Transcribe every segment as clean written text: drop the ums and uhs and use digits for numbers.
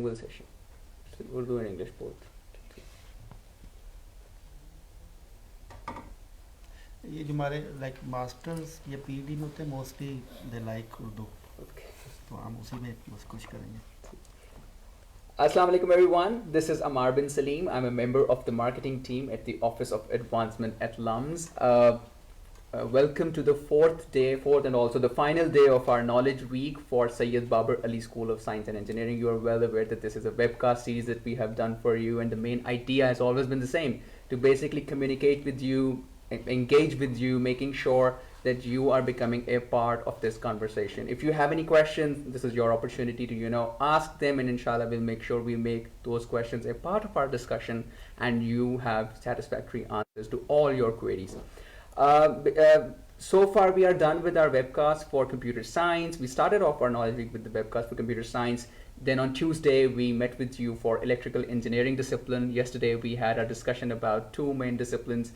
bilingual session. So Urdu and English both. ये जो हमारे लाइक मास्टर्स या पीएचडी में होते हैं मोस्टली दे लाइक उर्दू तो हम उसी में बस कुछ करेंगे. Assalamu alaikum everyone, this is Amar bin Salim. I'm a member of the marketing team at the Office of Advancement at LUMS. Welcome to the fourth and also the final day of our Knowledge Week for Sayyid Babar Ali School of Science and Engineering. You are well aware that this is a webcast series that we have done for you, and the main idea has always been the same, to basically communicate with you, engage with you, making sure that you are becoming a part of this conversation. If you have any questions, this is your opportunity to, ask them, and inshallah we'll make sure we make those questions a part of our discussion and you have satisfactory answers to all your queries. So far we are done with our webcast for computer science. We started off our Knowledge Week with the webcast for computer science. Then on Tuesday we met with you for electrical engineering discipline. Yesterday we had a discussion about two main disciplines,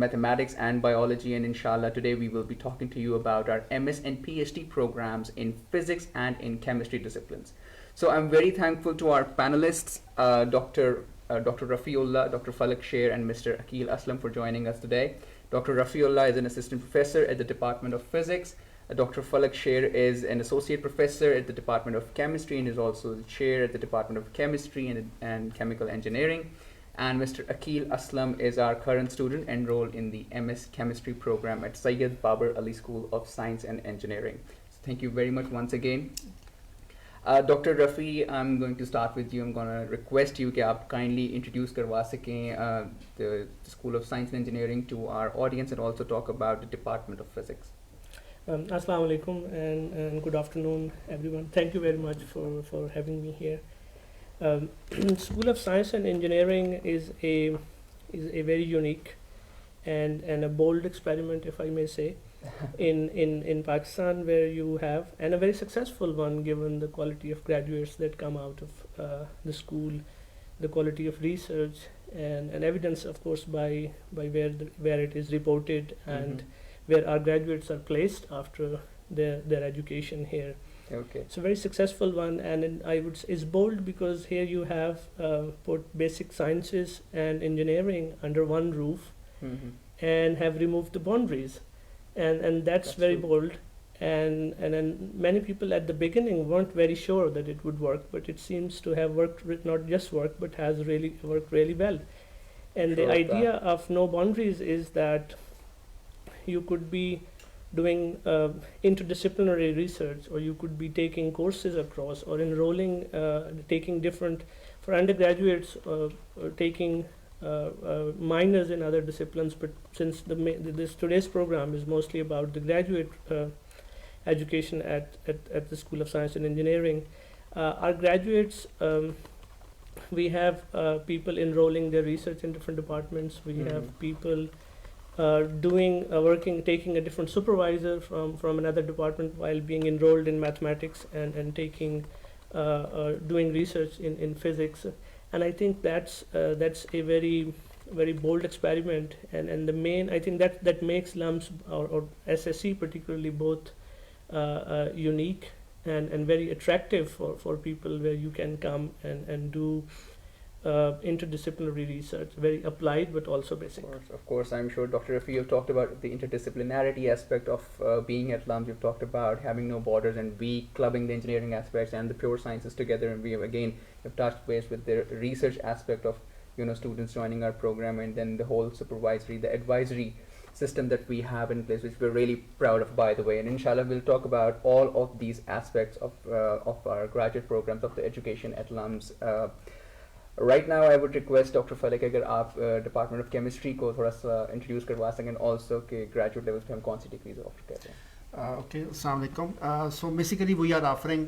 mathematics and biology, and inshallah today we will be talking to you about our MS and PhD programs in physics and in chemistry disciplines. So I'm very thankful to our panelists, Dr. Rafiullah, Dr. Falak Sher, and Mr. Akil Aslam for joining us today. Dr. Rafiullah is an assistant professor at the Department of Physics. Dr. Falak Sher is an associate professor at the Department of Chemistry and is also the chair at the Department of Chemistry and Chemical Engineering. And Mr. Akil Aslam is our current student enrolled in the MS Chemistry program at Sayyid Babar Ali School of Science and Engineering. So thank you very much once again. Dr. Rafi, I'm going to start with you. I'm going to request you to kindly introduce karwa sakein the School of Science and Engineering to our audience and also talk about the Department of Physics. Assalamu alaikum and good afternoon everyone. Thank you very much for having me here. School of Science and Engineering is a very unique and a bold experiment, if I may say, in Pakistan, where you have, and a very successful one given the quality of graduates that come out of the school, the quality of research and evidence, of course, by where it is reported and where our graduates are placed after their education here. Okay. It's a very successful one, and I would say it's bold because here you have put basic sciences and engineering under one roof and have removed the boundaries, and that's very true. bold. And then many people at the beginning weren't very sure that it would work, but it seems to have worked, not just worked, but has really worked really well. And the idea of no boundaries is that you could be doing interdisciplinary research, or you could be taking courses across, or enrolling, taking different, for undergraduates, taking minors in other disciplines. But since this today's program is mostly about the graduate education at the School of Science and Engineering, our graduates, we have people enrolling their research in different departments. We have people taking a different supervisor from another department while being enrolled in mathematics and taking doing research in physics. And I think that's a very bold experiment, and the main, I think that makes LUMS or SSE particularly both unique and very attractive for people, where you can come and do interdisciplinary research, very applied but also basic. Of course, I'm sure Dr. Rafi, you've talked about the interdisciplinarity aspect of being at LUMS. You've talked about having no borders and we clubbing the engineering aspects and the pure sciences together, and we have touched base with the research aspect of students joining our program, and then the whole the advisory system that we have in place, which we're really proud of, by the way. And inshallah we'll talk about all of these aspects of our graduate programs of the education at LUMS. Right now I would request Dr. Falak, अगर आप Department of Chemistry को थोड़ा सा introduce करवा सकें, also कि graduate levels पे हम कौन सी degrees offer करते हैं. Okay, assalamu alaikum. So basically we are offering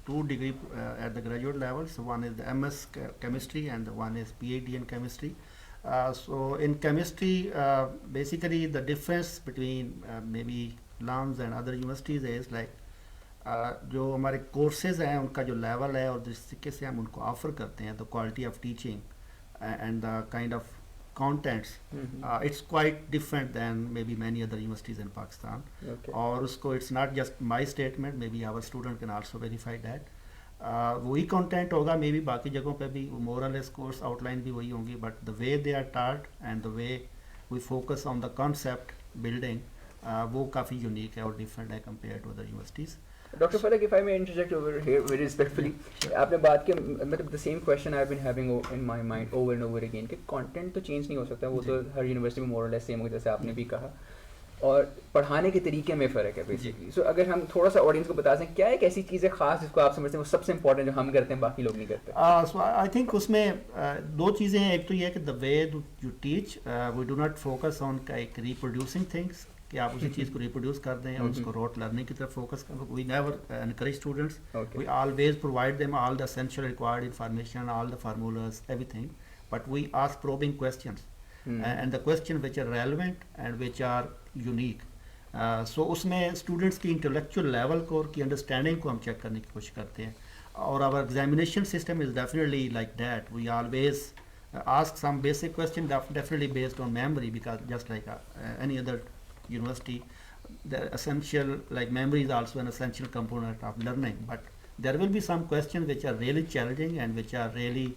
2 degrees at the graduate level. So one is the MS chemistry and one is PhD in chemistry. So in chemistry, basically the difference between maybe LUMS and other universities is like जो हमारे courses हैं उनका जो level है और जिस तरीके से हम उनको ऑफ़र करते हैं, the quality of teaching and the kind of contents, it's quite different than maybe many other universities in Pakistan. Okay. और उसको it's not just my statement, maybe our student can also verify that. वही content होगा, may be बाकी जगहों पे भी मोर और less course outline भी वही होंगी, but the way they are टार्ट and the way we focus on the concept building, वो काफ़ी यूनिक है और डिफरेंट है compare to other universities. Dr. Falak, if I may interject over here very respectfully, आपने बात की मतलब the same question I've been having in my mind over and over again कि content तो change नहीं हो सकता, वो तो हर यूनिवर्सिटी में more or less same हो, जैसे आपने भी कहा, और पढ़ाने के तरीके में फ़र्क है बेसिकली. सो अगर हम थोड़ा सा ऑडियंस को बता सकें क्या एक ऐसी चीज़ है खास जिसको आप समझते हैं वो सबसे इंपॉर्टेंट जो हम करते हैं बाकी लोग नहीं करते. सो आई थिंक उसमें दो चीज़ें हैं. एक तो ये है कि the way you teach, we do not focus on एक रिप्रोड्यूसिंग थिंग्स, कि आप उसी चीज़ को रिप्रोड्यूस कर दें और उसको रोट लर्निंग की तरफ फोकस करें. We never encourage students, we always provide them all the essential required information, all the formulas, everything, but we ask probing questions and the question which are relevant and which are unique. So उसमें students की intellectual level को और की understanding को हम check करने की कोशिश करते हैं. और our examination system is definitely like that. We always ask some basic question, definitely based on memory, because just like any other university, the essential, like memory is also an essential component of learning, but there will be some questions which are really challenging and which are really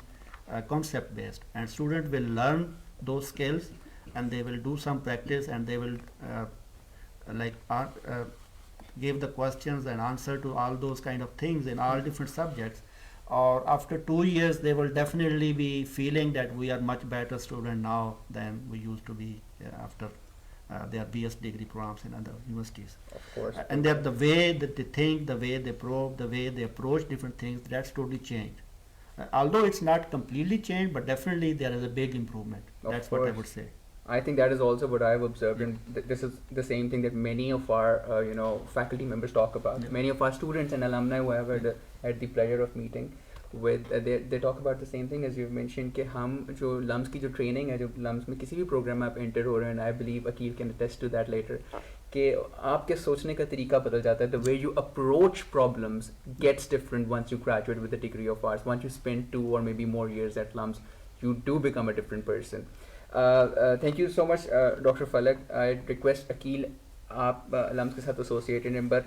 concept based, and student will learn those skills and they will do some practice and they will give the questions and answer to all those kind of things in all different subjects. Or after 2 years they will definitely be feeling that we are much better student now than we used to be after their BS degree programs in other universities. Of course. And that the way that they think, the way they probe, the way they approach different things, that's totally changed. Although it's not completely changed, but definitely there is a big improvement. That's what I would say. I think that is also what I've observed, and this is the same thing that many of our faculty members talk about. Yeah. Many of our students and alumni who I have had the pleasure of meeting with, they talk about the same thing as you've mentioned कि हम जो LUMS की जो training है, जो LUMS में किसी भी program में आप enter हो रहे हैं, I believe Akil can attest to that later, कि आपके सोचने का तरीका बदल जाता है. The way you approach problems gets different once you graduate with a degree of arts. Once you spend 2 or maybe more years at LUMS, you do become a different person. Thank you so much, Dr. Falak. I request Akil, आप LUMS के साथ associated हैं, but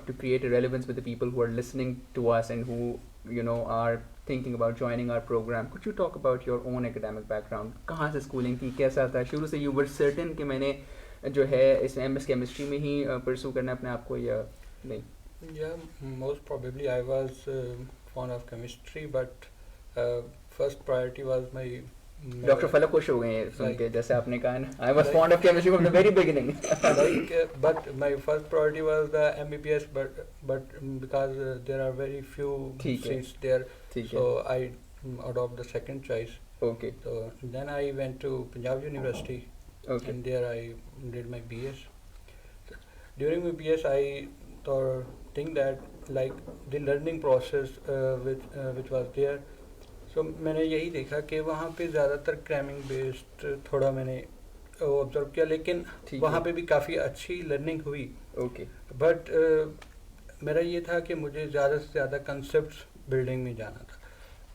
to create a relevance with the people who are listening to us and who are thinking about joining our program, could you talk about your own academic background? कहाँ से schooling थी, कैसा था शुरू से? You were certain कि मैंने जो है इस MS chemistry में ही pursue करना अपने आप को या नहीं? Yeah, most probably I was fond of chemistry, but first priority was my Dr. Falak खुश हो गए हैं सुन के, जैसे आपने कहा ना, I was fond of chemistry from the very beginning. But my first priority was the MBBS, but because there are very few seats there, so I adopt the second choice. Okay. So then I went to Punjab University, and there I did my BS. During my BS, I think that like the learning process which was there. So मैंने यही देखा कि वहाँ पे ज़्यादातर cramming based थोड़ा मैंने observe किया, लेकिन वहाँ पे भी काफ़ी अच्छी लर्निंग हुई. बट मेरा ये था कि मुझे ज़्यादा से ज़्यादा कंसेप्ट्स बिल्डिंग में जाना था.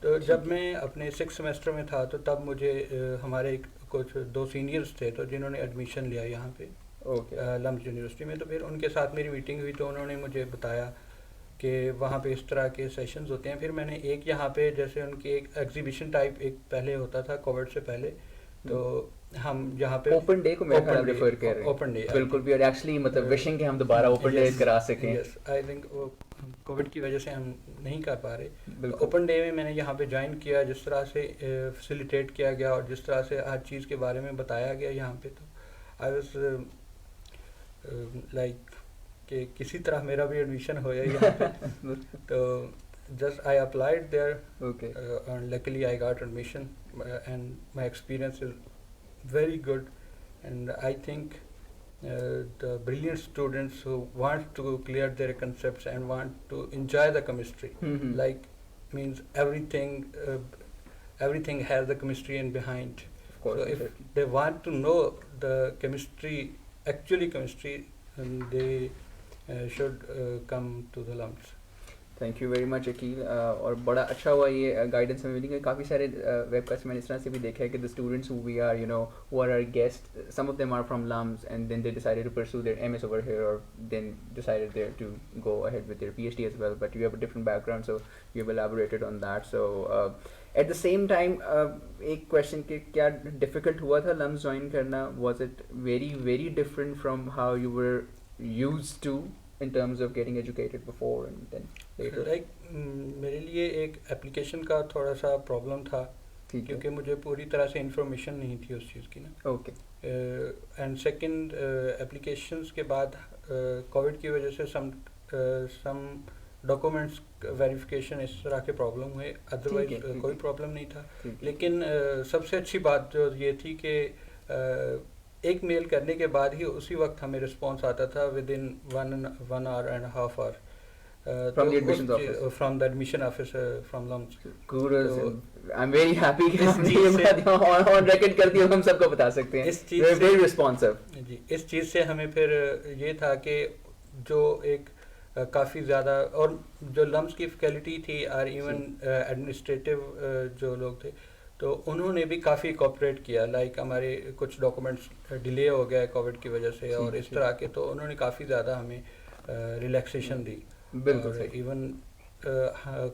तो जब मैं अपने 6th सेमेस्टर में था, तो तब मुझे हमारे कुछ 2 सीनियर्स थे तो जिन्होंने एडमिशन लिया यहाँ पे LUMS यूनिवर्सिटी में. तो फिर उनके साथ मेरी मीटिंग हुई, तो उन्होंने मुझे बताया कि वहाँ पे इस तरह के सेशंस होते हैं. फिर मैंने एक यहाँ पे जैसे उनकी एक एग्जीबिशन टाइप एक पहले होता था कोविड से पहले, तो हम यहाँ पे ओपन डे को मैं रेफर कर रहा हूँ. ओपन डे बिल्कुल भी, और एक्चुअली मतलब विशिंग कि हम दोबारा ओपन डे करा सकें. यस, आई थिंक वो कोविड की वजह से हम नहीं कर पा रहे. ओपन डे में मैंने यहाँ पे ज्वाइन किया, जिस तरह से फैसिलिटेट किया गया और जिस तरह से हर चीज़ के बारे में बताया गया यहाँ पे, तो आई वाज लाइक कि किसी तरह मेरा भी एडमिशन हो जाए यहाँ पे. तो just I applied there and luckily I got admission, and my experience is very good, and I think the brilliant students who want to clear their concepts and want to enjoy the chemistry, like means everything has the chemistry in behind. Of course, so if they want to know the chemistry, actually chemistry, then they should come to the LUMS. Thank you very much Aqeel, और बड़ा अच्छा हुआ ये guidance हमें मिली। काफ़ी सारे webcast मैंने इस तरह से भी देखा है कि the students who we are you know who are our guest, some of them are from LUMS and then they decided to pursue their MS over here और then decided there to go ahead with their PhD as well, but you have a different background so you have elaborated on that. So at the same time एक question कि क्या difficult हुआ था LUMS join करना? Was it very very different from how you were used to in terms of getting educated before and then later? Like मेरे लिए एक application का थोड़ा सा प्रॉब्लम था क्योंकि मुझे पूरी तरह से इंफॉर्मेशन नहीं थी उस चीज़ की ना। ओके। एंड सेकंड एप्लीकेशंस के बाद कोविड की वजह से सम डॉक्यूमेंट्स वेरिफिकेशन इस तरह के प्रॉब्लम हुए, अदरवाइज कोई प्रॉब्लम नहीं था। लेकिन सबसे अच्छी बात जो ये थी कि एक मेल करने के बाद ही उसी वक्त हमें रिस्पांस आता था with in 1 hour and a half hour from the admissions office, from the admission office from LUMS. Kudos, I'm very happy कि हमने ये बात on record कर दी और हम सबको बता सकते हैं। इस चीज़ से very responsive जी, इस चीज़ से हमें फिर ये था कि जो एक काफ़ी ज़्यादा और जो LUMS की फैकल्टी थी और इवन एडमिनिस्ट्रेटिव जो लोग थे तो उन्होंने भी काफ़ी कोऑपरेट किया। लाइक हमारे कुछ डॉक्यूमेंट्स डिले हो गए कोविड की वजह से और इस तरह के, तो उन्होंने काफ़ी ज़्यादा हमें रिलैक्सेशन दी। बिल्कुल इवन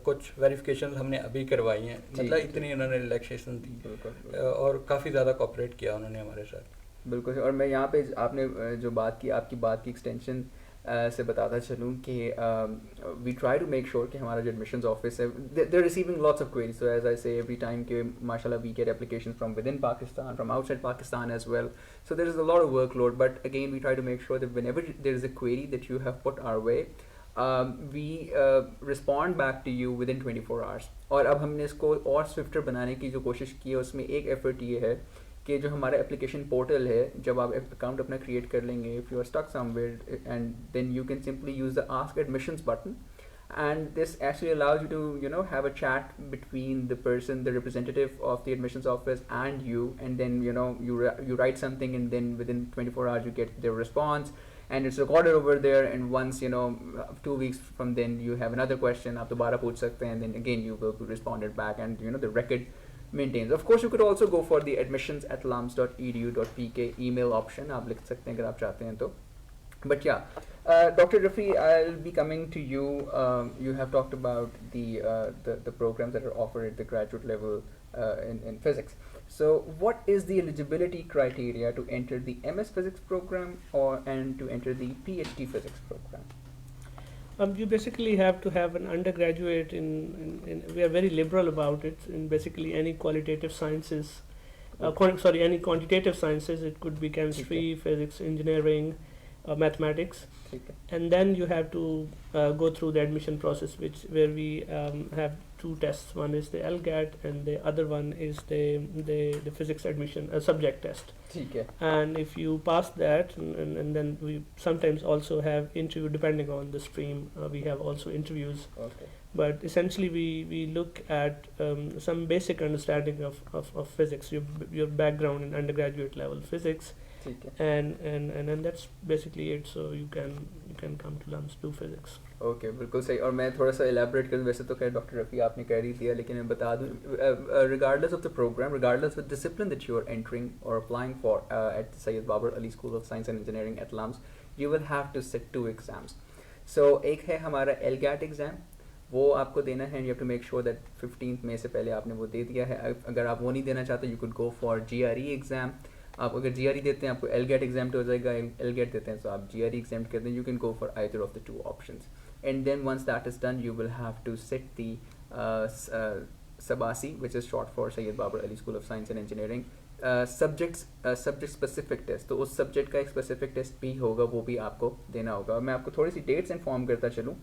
कुछ वेरिफिकेशन हमने अभी करवाई हैं, मतलब इतनी उन्होंने रिलैक्सेशन दी और काफ़ी ज़्यादा कोऑपरेट किया उन्होंने हमारे साथ। बिल्कुल। और मैं यहाँ पे आपने जो बात की, आपकी बात की एक्सटेंशन से बताता चलूँ कि we try to make sure कि हमारा जो एडमिशंस ऑफिस है they receiving lots of queries, so as I say every time के माशाल्लाह we get applications from within Pakistan, from outside Pakistan as well, so there is a lot of workload, but again we try to make sure that whenever there is a query that you have put our way we respond back to you within 24 hours। और अब हमने इसको और swifter बनाने की जो कोशिश की है उसमें एक एफर्ट ये है कि जो हमारा एप्लीकेशन पोर्टल है, जब आप अकाउंट अपना क्रिएट कर लेंगे, if you are stuck somewhere and then you can simply use the ask admissions button and this actually allows you to have a chat between the person, the representative of the admissions office and you, and then you write something and then within 24 hours you get their response and it's recorded over there, and once 2 weeks from then you have another question, aap dobara pooch sakte hain, and then again you will be responded back and the record maintains. Of course you could also go for the admissions@lums.edu.pk email option, aap likh sakte hain agar aap chahte hain to. But yeah, Dr. Rafi, I'll be coming to you. You have talked about the programs that are offered at the graduate level in physics. So what is the eligibility criteria to enter the MS Physics program and to enter the PhD Physics program? You basically have to have an undergraduate in we are very liberal about it, in basically any qualitative sciences, any quantitative sciences. It could be chemistry, physics, engineering, mathematics, and then you have to go through the admission process, where we have 2 tests. One is the LGAT and the other one is the physics admission subject test. And if you pass that, and then we sometimes also have interview depending on the stream. We have also interviews. But essentially we look at some basic understanding of physics, your background in undergraduate level physics. And that's basically it. So you can come to LUMS do physics. Okay, बिल्कुल सही। और मैं थोड़ा सा elaborate करूँ, वैसे तो खैर डॉक्टर रफ़ी आपने कर ही दिया, लेकिन मैं बता दूँ, regardless of the program, regardless of the discipline that you are entering or applying for at the Sayyid Babar Ali School of Science and Engineering at LUMS, you will have to sit 2 exams. So एक है हमारा LGAT exam, वो आपको देना है, and you have to make sure that 15 मई से पहले आपने वो दे दिया है। अगर आप वो नहीं देना चाहते, you could go for GRE exam. आप अगर GRE देते हैं आपको LGAT एग्जाम हो जाएगा, LGAT देते हैं तो आप GRE एग्जाम करते हैं, you can go for either of the 2 options. And then once that is done, you will have to sit the SBASSE, which is short for Sayyid Babar Ali School of Science and Engineering subject specific test. तो उस subject का एक specific test भी होगा, वो भी आपको देना होगा। मैं आपको थोड़ी सी dates inform करता चलूँ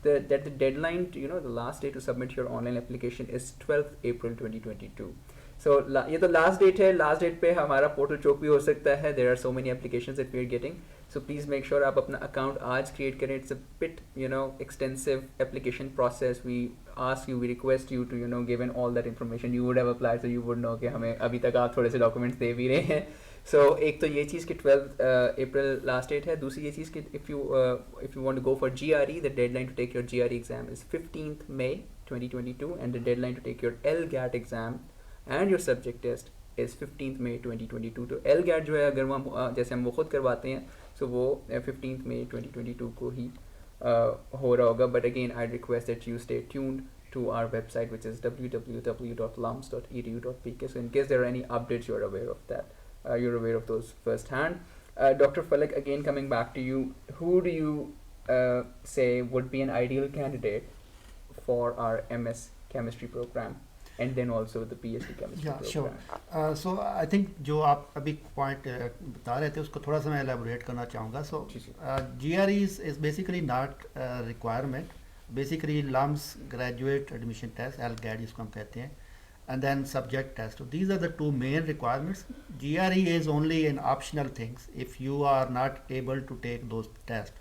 that the deadline, the last day to submit your online application is 12th April 2022. So ये तो लास्ट डेट है, लास्ट डेट पे हमारा पोर्टल चोक भी हो सकता है। There are so many applications that we are getting, so please make sure आप अपना अकाउंट आज क्रिएट करें। It's a bit extensive application process. We ask you, we request you to given all that information. You would have applied, so you would know कि हमें अभी तक आप थोड़े से डॉक्यूमेंट्स दे भी रहे हैं। So एक तो ये चीज़ कि 12 April last date है. दूसरी ये चीज़ कि if you want to go for GRE, the deadline to take your GRE exam is 15th May 2022, and the deadline to take your LGAT exam and your subject test is 15th May 2022. तो LGAT जो है अगर हम जैसे हम वो खुद करवाते हैं, so वो 15th May 2022 को ही हो रहा होगा. But again, I request that you stay tuned to our website, which is www.lums.edu.pk. So in case there are any updates, you're aware of that. You're aware of those firsthand. Dr. Falak, again coming back to you, who do you say would be an ideal candidate for our MS chemistry program, and then also the PhD chemistry program? Sure. So I think जो आप अभी point बता रहे थे उसको थोड़ा सा मैं elaborate करना चाहूँगा. So GRE is basically not a requirement. Basically LUMS graduate admission test, LGAT जिसको हम कहते हैं, and then subject test. So these are the two main requirements. GRE is only an optional things if you are not able to take those tests.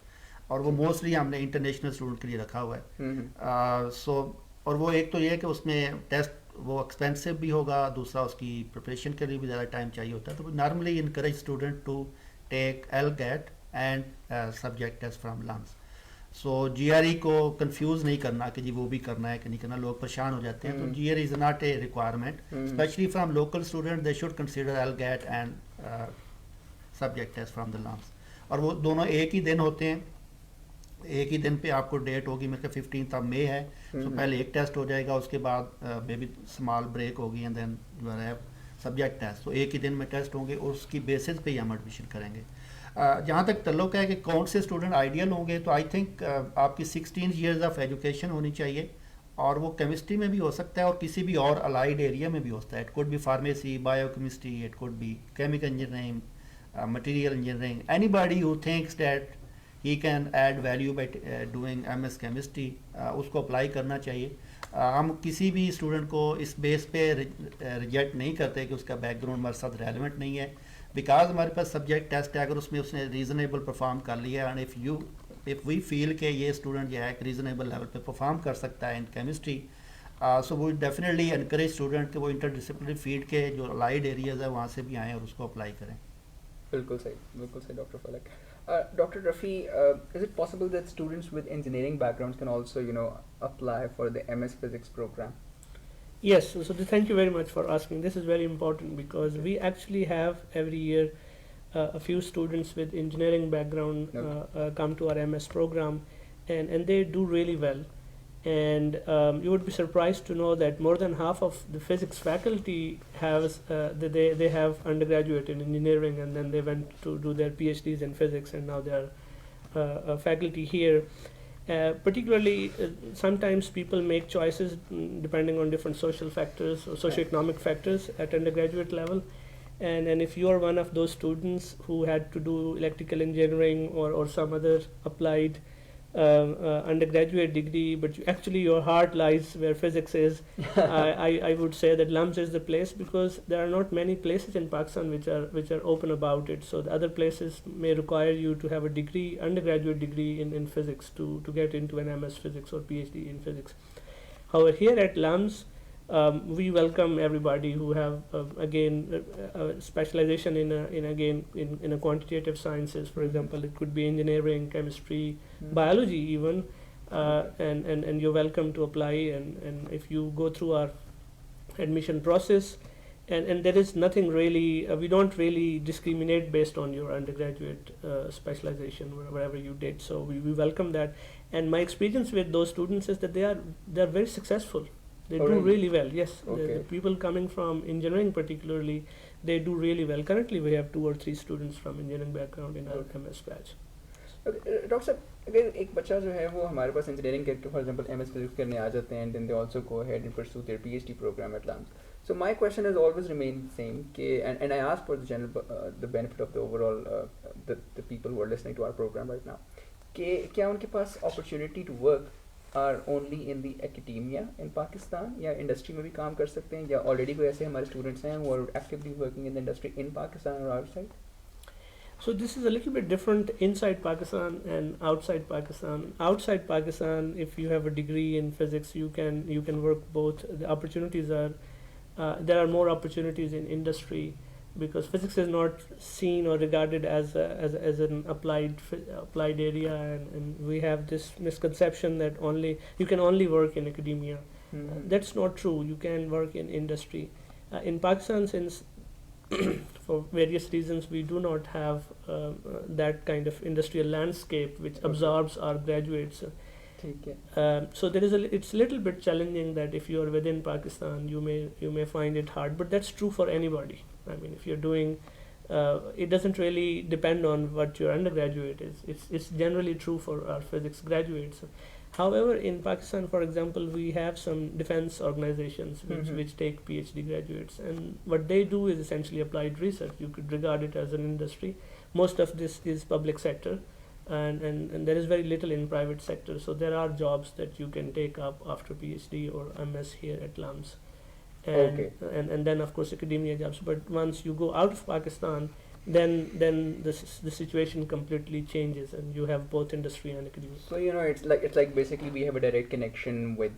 और वो mostly हमने international student के लिए रखा हुआ है. So और वो एक तो ये है कि उसमें टेस्ट वो एक्सपेंसिव भी होगा, दूसरा उसकी प्रिपरेशन के लिए भी ज़्यादा टाइम चाहिए होता है. तो normally encourage student to take LGAT and subject test from LUMS. So GRE को कंफ्यूज नहीं करना कि जी वो भी करना है कि नहीं करना, लोग परेशान हो जाते हैं. तो GRE is not a requirement, specially from local student. They should consider LGAT and subject test from the LUMS. और वो दोनों एक ही दिन होते हैं, एक ही दिन पे आपको डेट होगी. मेरे 15th of May है. तो पहले एक टेस्ट हो जाएगा, उसके बाद मे बी स्मॉल ब्रेक होगी and then you have subject test. तो एक ही दिन में टेस्ट होंगे और उसकी बेसिस पे ही हम एडमिशन करेंगे. जहाँ तक तल्लुक़ है कि कौन से स्टूडेंट आइडियल होंगे, तो आई थिंक आपकी 16 years ऑफ एजुकेशन होनी चाहिए, और वो केमिस्ट्री में भी हो सकता है और किसी भी और अलाइड एरिया में भी होता है. It could be pharmacy, biochemistry, it could be chemical engineering, material engineering. Anybody who thinks that he can add value by doing MS chemistry, उसको अप्लाई करना चाहिए. हम किसी भी स्टूडेंट को इस बेस पे रिजेक्ट नहीं करते कि उसका बैकग्राउंड हमारे साथ रेलिवेंट नहीं है, बिकॉज हमारे पास सब्जेक्ट टेस्ट है. अगर उसमें उसने रीज़नेबल परफॉर्म कर लिया एंड इफ़ वी फील कि ये स्टूडेंट जो है एक रीज़नेबल लेवल पे परफॉर्म कर सकता है इन केमिस्ट्री, सो वो डेफिनेटली एनकरेज स्टूडेंट कि वो इंटरडिसिप्लिनरी फील्ड के जो अलाइड एरियाज़ है वहाँ से भी आएँ और उसको अप्लाई करें. बिल्कुल सही डॉक्टर फलक. Dr. Rafi, is it possible that students with engineering backgrounds can also, apply for the MS Physics program? Yes, so thank you very much for asking. This is very important because we actually have every year a few students with engineering background come to our MS program, and they do really well. And you would be surprised to know that more than half of the physics faculty they have undergraduate in engineering, and then they went to do their PhDs in physics, and now they are faculty here. Particularly, sometimes people make choices depending on different social factors or socioeconomic factors at undergraduate level. And if you are one of those students who had to do electrical engineering or some other applied undergraduate degree, but your heart lies where physics is, I would say that LUMS is the place, because there are not many places in Pakistan which are open about it. So the other places may require you to have a degree, undergraduate degree in physics to get into an MS physics or PhD in physics. However, here at LUMS, we welcome everybody who have specialization in a quantitative sciences. For example, it could be engineering, chemistry, biology even, and you're welcome to apply. And if you go through our admission process, and there is nothing really, we don't really discriminate based on your undergraduate specialization wherever you did. So we welcome that. And my experience with those students is that they are very successful. They do really well. Yes, okay. The people coming from engineering particularly, they do really well. Currently, we have 2 or 3 students from engineering background in our MS batch. Doctor साहब, अगर एक बच्चा जो है वो हमारे पास engineering करके फॉर एग्जांपल MS फिजिक्स करने आ जाते हैं, then they also go ahead and pursue their PhD program at LUMS. So my question has always remained the same, and I ask for the benefit of the overall the people who are listening to our program right now, कि क्या उनके पास opportunity to work are only in the academia in Pakistan, या industry में भी काम कर सकते हैं, या ऑलरेडी कोई ऐसे हमारे स्टूडेंट्स हैं who are actively working in the industry in Pakistan or outside? So this is a little bit different inside Pakistan and outside Pakistan. Outside Pakistan, if you have a degree in physics, you can work both. The opportunities are there are more opportunities in industry. because physics is not seen or regarded as an applied area, and we have this misconception that you can only work in academia. That's not true. You can work in industry. In Pakistan, since for various reasons we do not have that kind of industrial landscape which absorbs our graduates. So it's a little bit challenging that if you are within Pakistan, you may find it hard, but that's true for anybody. I mean, if you're doing, it doesn't really depend on what your undergraduate is. It's generally true for our physics graduates. However, in Pakistan, for example, we have some defense organizations which take PhD graduates, and what they do is essentially applied research. You could regard it as an industry. Most of this is public sector. And there is very little in private sector, so there are jobs that you can take up after PhD or MS here at LUMS, and then of course academia jobs. But once you go out of Pakistan, then the situation completely changes, and you have both industry and academia. So it's like basically we have a direct connection with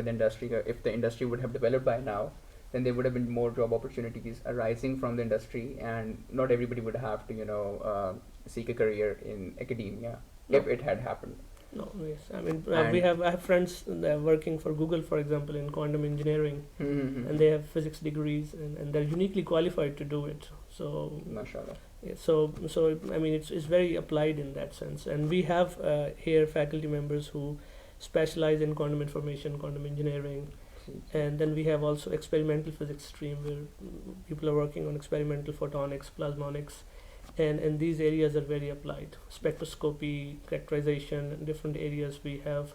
industry. If the industry would have developed by now, then there would have been more job opportunities arising from the industry, and not everybody would have to seek a career in academia if it had happened. No, yes. I mean, I have friends that are working for Google, for example, in quantum engineering, and they have physics degrees, and they're uniquely qualified to do it. So, mashallah. Yeah, so I mean, it's very applied in that sense, and we have here faculty members who specialize in quantum information, quantum engineering, and then we have also experimental physics stream where people are working on experimental photonics, plasmonics. And these areas are very applied. Spectroscopy, characterization, different areas we have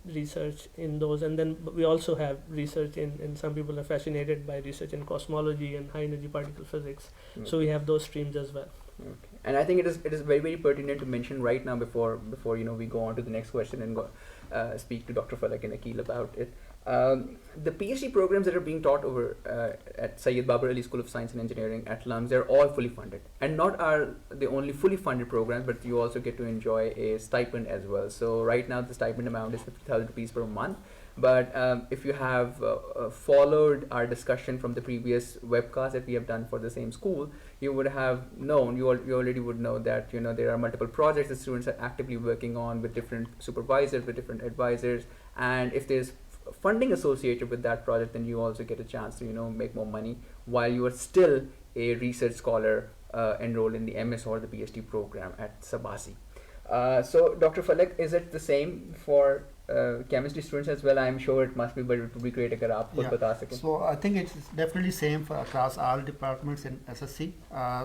research in those. And then we also have research in some people are fascinated by research in cosmology and high energy particle physics. So we have those streams as well. Okay. And I think it is very, very pertinent to mention right now before we go on to the next question and speak to Dr. Falak and Akil about it. The PhD programs that are being taught over at Syed Babar Ali School of Science and Engineering at LUMS, they're all fully funded, and not are the only fully funded programs, but you also get to enjoy a stipend as well. So right now the stipend amount is 50,000 rupees per month. But if you have followed our discussion from the previous webcast that we have done for the same school, you would have known, you already would know that there are multiple projects that students are actively working on with different supervisors, with different advisors, and if there's funding associated with that project, then you also get a chance to make more money while you are still a research scholar enrolled in the MS or the PhD program at SBASSE. So Dr. Falak, is it the same for chemistry students as well? I'm sure it must be, but it would be great if you could bata sake. So I think it's definitely same for across all departments in SSC.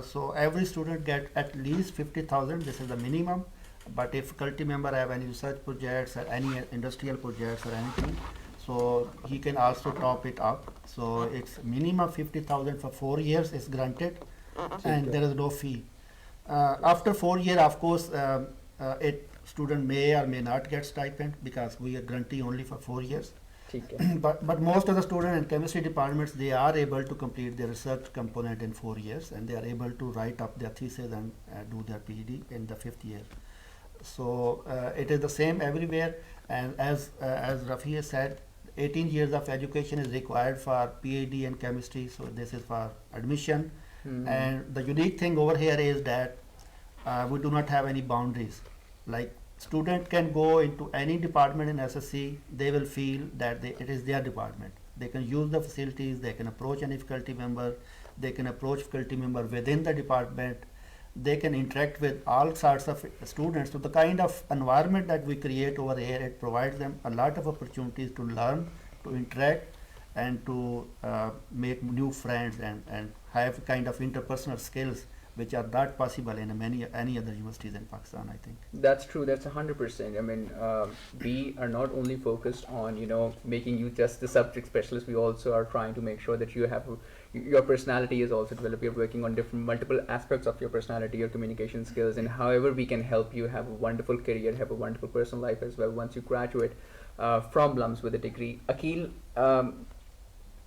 So every student get at least 50,000. This is the minimum. But if faculty member have any research projects or any industrial projects or anything, so he can also top it up. So it's minimum 50,000 for 4 years is granted, and there is no fee. After 4 years, of course, student may or may not get stipend because we are granting only for 4 years. but most of the students in chemistry departments, they are able to complete their research component in 4 years, and they are able to write up their thesis and do their PhD in the 5th year. So it is the same everywhere, and as Rafi has said, 18 years of education is required for PhD in chemistry, so this is for admission. And the unique thing over here is that we do not have any boundaries. Like student can go into any department in SSC, they will feel that it is their department. They can use the facilities, they can approach any faculty member, they can approach faculty member within the department, they can interact with all sorts of students. So the kind of environment that we create over here, it provides them a lot of opportunities to learn, to interact, and to make new friends and have kind of interpersonal skills which are not possible in any other universities in Pakistan, I think. That's true. That's 100%. I mean, we are not only focused on making you just the subject specialist. We also are trying to make sure that you have your personality is also developed. You're working on multiple aspects of your personality, your communication skills, and however we can help you have a wonderful career, have a wonderful personal life as well once you graduate from LUMS with a degree. Akil,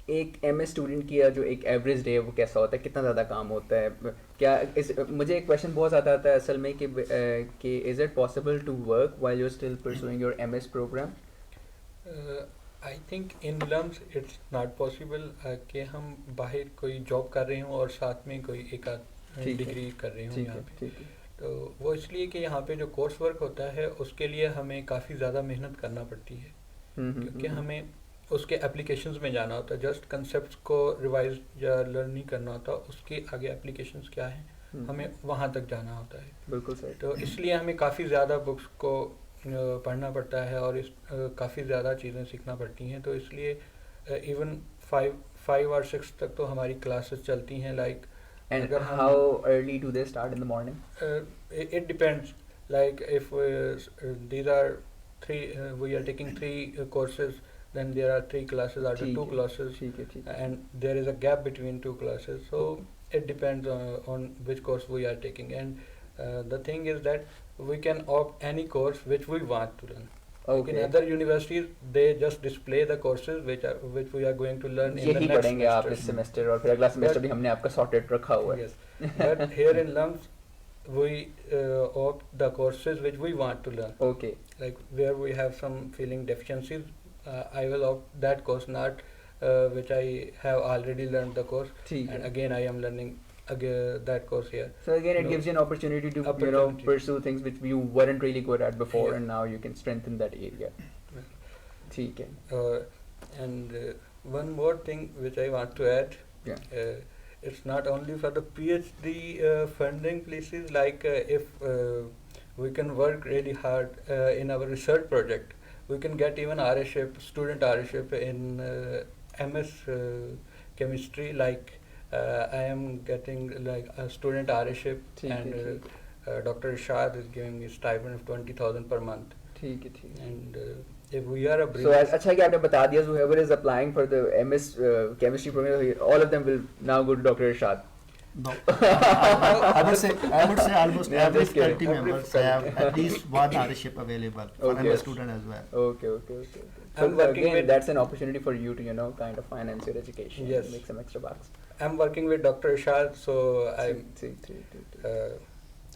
एक MS student की जो एक average day है वो कैसा होता है, कितना ज़्यादा काम होता है? क्या मुझे एक क्वेश्चन बहुत ज़्यादा आता है असल में कि is it possible to work while you are still pursuing your MS program? I think in LUMS it's not possible कि हम बाहर कोई जॉब कर रहे हों और साथ में कोई एक डिग्री कर रहे हों यहाँ पे। ठीक है। तो वो इसलिए कि यहाँ पे जो कोर्स वर्क होता है उसके लिए हमें काफ़ी ज़्यादा मेहनत करना पड़ती है, क्योंकि हमें उसके एप्लीकेशंस में जाना होता है। जस्ट कंसेप्ट को रिवाइज या लर्न नहीं करना होता, उसके आगे एप्लीकेशंस क्या हैं हमें वहाँ तक जाना होता है। बिल्कुल सही। तो इसलिए हमें काफ़ी ज़्यादा बुक्स को पढ़ना पड़ता है और इस काफ़ी ज़्यादा चीज़ें सीखना पड़ती हैं। तो इसलिए इवन 5 और 6 तक तो हमारी क्लासेस चलती हैं। लाइक And अगर हम how early do they start in the morning? it depends. Like if these are three, we are taking three courses, then there are 3 classes after ठीक 2 classes, ठीक है। and there is a gap between 2 classes. So it depends on which course we are taking. And the thing is that we can opt any course which we want to learn. Like in Okay. other universities, they just display the courses which we are going to learn in the यही next पढ़ेंगे आप इस semester. Semester और फिर अगला semester भी हमने आपका सॉर्टेड रखा हुआ है। Yes, but here in LUMS, we opt the courses which we want to learn. Okay. Like where we have some feeling deficiencies, I will opt that course, not which I have already learned the course, ठीक है। and again I am learning that course here. So again, it No. gives you an opportunity to Opportunity. pursue things which you weren't really good at before, Yeah. and now you can strengthen that area. ठीक है। And one more thing which I want to add. Yeah. It's not only for the PhD funding places. Like if we can work really hard in our research project, we can get even RShip, student RShip in MS chemistry. Like I am getting like a student RShip, ठीक है, and ठीक Dr. Ishad is giving me stipend of 20,000 per month. ठीक है। And if we are a So brilliant, अच्छा है कि आपने बता दिया, whoever is applying for the MS chemistry program, all of them will now go to Dr. Irshad. No, I would say almost Yeah, every just kidding. faculty members have at least one RShip available for Okay. MS student as well. Okay. So I'm working again, with- that's an opportunity for you to kind of finance your education. Yes. And make some extra bucks. I'm working with Dr. Ishad, so I ठीक।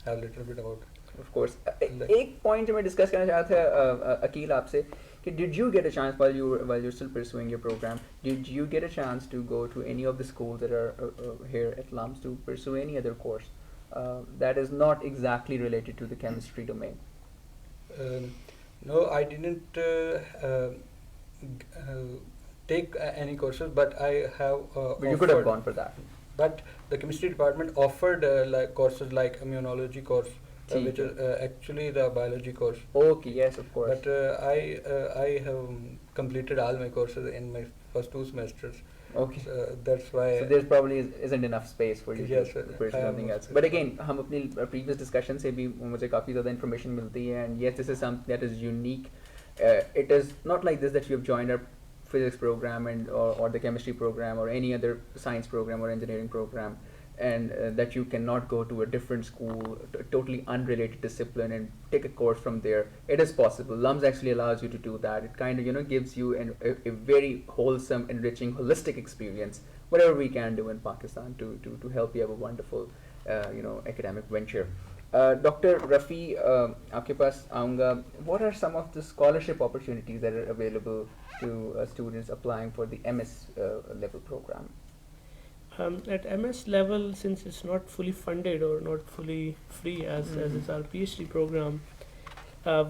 have a little bit about. Of course. एक point जो मैं discuss करना चाहता था अकील आपसे कि did you get a chance while you're still pursuing your program, did you get a chance to go to any of the schools that are here at LUMS to pursue any other course that is not exactly related to the chemistry domain? No, I didn't take any courses, but I have. But you could have offered- gone for that. But the chemistry department offered like courses like immunology course, which is actually the biology course. Okay, yes, of course. But I have completed all my courses in my first 2 semesters. Okay. So that's why. So there probably isn't enough space for you Yes, to sir. pursue I am something else. also- But again, हम अपनी previous discussion से भी मुझे काफ़ी ज़्यादा information मिलती है, and yes, this is something that is unique. It is not like this that you have joined our physics program or the chemistry program or any other science program or engineering program, and that you cannot go to a different school, totally unrelated discipline, and take a course from there. It is possible. LUMS actually allows you to do that. It kind of gives you a very wholesome, enriching, holistic experience, whatever we can do in Pakistan to help you have a wonderful academic venture. Dr. Rafi, आपके पास आऊँगा. What are some of the scholarship opportunities that are available to students applying for the MS level program? At MS level, since it's not fully funded or not fully free as is our PhD program,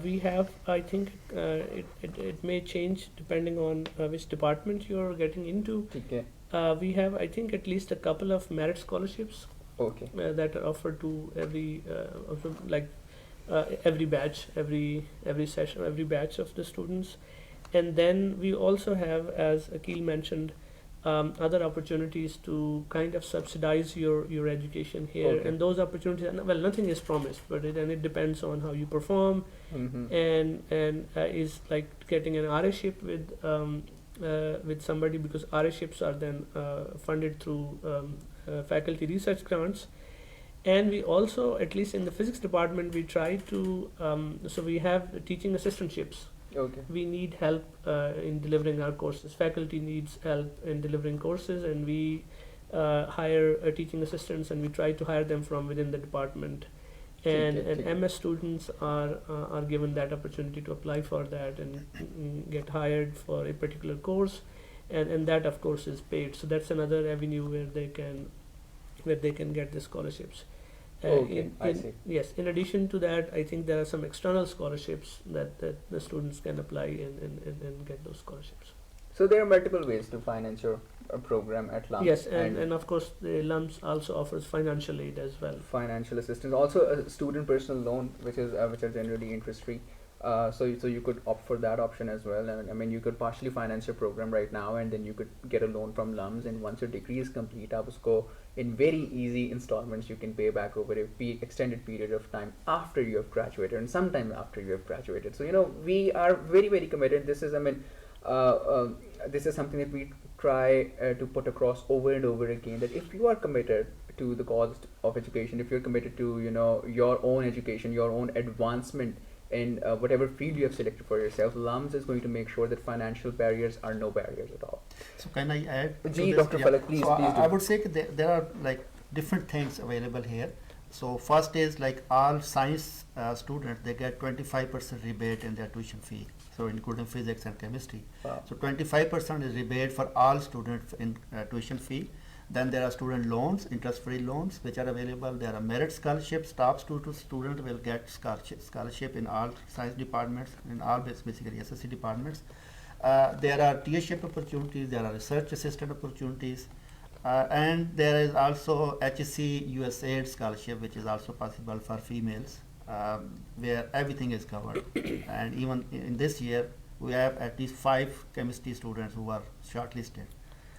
we have, I think it may change depending on which department you're getting into. ठीक है. We have, I think, at least a couple of merit scholarships Okay. that are offered to every batch, every session, every batch of the students. And then we also have, as Akil mentioned, other opportunities to kind of subsidize your education here. Okay. And those opportunities, well, nothing is promised, but it depends on how you perform. And is like getting an RShip with somebody, because RShips are then funded through faculty research grants. And we also, at least in the physics department, we try to so we have teaching assistantships. Okay. We need help in delivering our courses. Faculty needs help in delivering courses, and we hire teaching assistants, and we try to hire them from within the department. and MS students are given that opportunity to apply for that and get hired for a particular course, and that of course is paid. So that's another avenue where they can get the scholarships. I see. Yes, in addition to that, I think there are some external scholarships that the students can apply and get those scholarships. So there are multiple ways to finance your program at LUMS. Yes, and of course the LUMS also offers financial aid as well. Financial assistance, also a student personal loan, which are generally interest free. So you could opt for that option as well. And I mean, you could partially finance your program right now, and then you could get a loan from LUMS. And once your degree is complete, आप उसको in very easy installments you can pay back over a extended period of time after you have graduated, and sometime after you have graduated. So we are very, very committed. This is this is something that we try to put across over and over again, that if you are committed to the cause of education, if you're committed to your own education, your own advancement in whatever field you have selected for yourself, LUMS is going to make sure that financial barriers are no barriers at all. So can I add? Dr. Falak, please, so please do. I would say there are like different things available here. So first is like all science students, they get 25% rebate in their tuition fee. So including physics and chemistry. Wow. So 25% is rebate for all students in tuition fee. Then there are student loans, interest-free loans, which are available. There are merit scholarships. Top student will get scholarship in all science departments, in all basically SSC departments. There are TA-ship opportunities. There are research assistant opportunities. And there is also HSC USAID scholarship, which is also possible for females, where everything is covered. And even in this year, we have at least 5 chemistry students who are shortlisted.